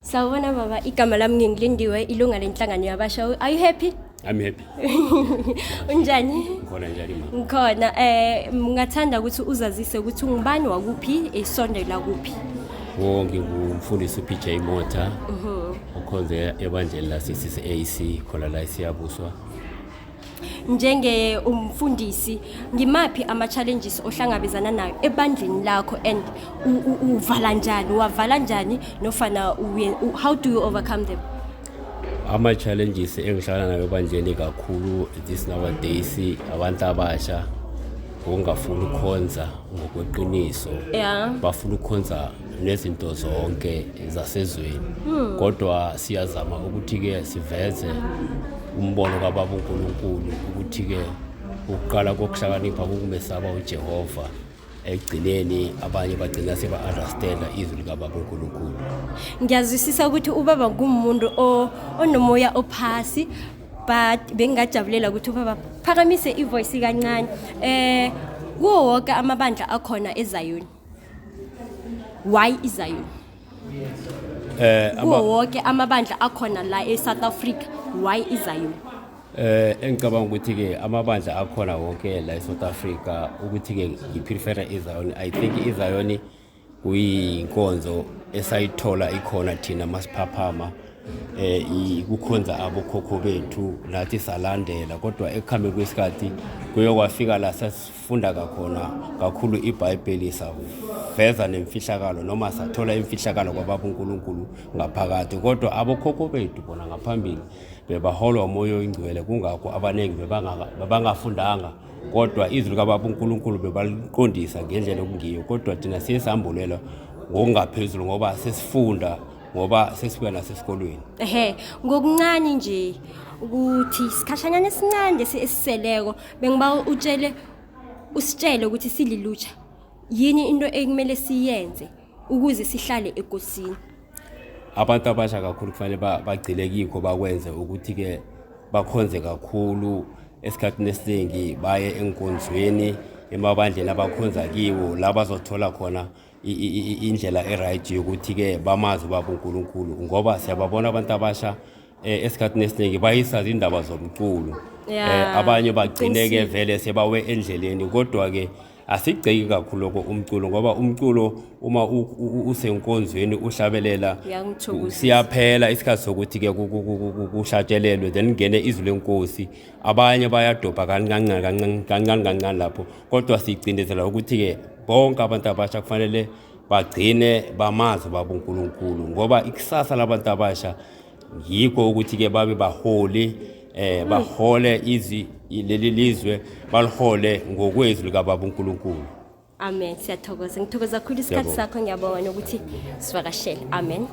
Sawubona baba, igama lami ngingilindiwe ilunga lenhlangano yabasha. Are you happy? I'm happy. Unjani? Ngikhona njalo mama. Ngikhona ngingathanda ukuthi uzazise ukuthi ungubani wakuphi esondela kuphi. Ngingumfundisi uPJ Mota. Ukhonze ebandleni la CCAC khona la Siyabuswa. Njenge umfundisi ngimaphi ama challenges ohlangabezana nayo ebandleni lakho and uvala njani wavala njani nofana how do you overcome them? Ama challenges engihlala nayo ebandleni kakhulu this nowadays abantu abasha ongafuna ukukhonza ngokweqiniso bafuna ukukhonza nezinto zonke zasezweni kodwa siyazama ukuthi ke siveze umbono kaBaba uNkulunkulu ukuthi ke ukuqala kokuhlakanipha ukumesaba uJehova egcineni abanye bagcina seba understand izwi likaBaba uNkulunkulu. Ngiyazwisisa ukuthi ubaba ngumuntu onomoya ophasi but bengajabulela ukuthi ubaba phakamise ivoice kancane kuwo wonke amabandla akhona eZion. Why iZion? Kuwo wonke amabandla akhona la eSouth Africa, why iZion? Engicabanga ukuthi ke amabandla akhona wonke la eSouth Africa ukuthi ke ngiprefer iZion. I think iZion kuyiNkonzo esayithola ikhona thina masiphaphama ukukhonza abokhokho bethu nathi salandela kodwa ekhambe kwesikhathi kuyokwafika la sasifunda kakhulu iBhayibheli saveza nemfihlakalo noma sathola imfihlakalo kwaBaba uNkulunkulu ngaphakathi kodwa abokhokho bethu bona ngaphambili bebaholwa umoya oyingcwele kungakho abanengi bebangafundanga kodwa izwi likaBaba uNkulunkulu bebaliqondisa ngendlela okungiyo kodwa thina siyesambulela ngokungaphezulu ngoba sesifunda ngoba sesibuya nasesikolweni. Ngokuncane nje ukuthi isikhashanyana esincane esiseleko bengiba usitshele ukuthi sililutsha yini into ekumele siyenze ukuze sihlale enkosini. Abantu abasha kakhulu kufanele bagcile kikho bakwenze ukuthi ke bakhonze kakhulu esikhathini esiningi baye enkonzweni emabandleni abakhonza kiwo la bazothola khona indlela eright yokuthi ke bamazi uBaba uNkulunkulu ngoba siyababona abantu abasha esikhathini esiningi bayisazi indaba zomculo abanye bagcineke vele sebawe endleleni kodwa ke asigceki kakhulu lokho umculo ngoba umculo uma usenkonzweni uhlabelela siyaphela isikhathi sokuthi ke kushatshelelwe then ngene izwi lenkosi abanye bayadobha kancane lapho kodwa sigcindezela ukuthi ke bonke abantu abasha kufanele bagcine bamazi uBaba uNkulunkulu ngoba ikusasa labantu abasha yikho ukuthi ke babe baholi bahole leli lizwe balihole ngokwezwi likaBaba uNkulunkulu. Amen. Siyathokoza. Ngithokoza kakhulu isikhathi sakho ngiyabonga ukuthi sivakashele. Amen.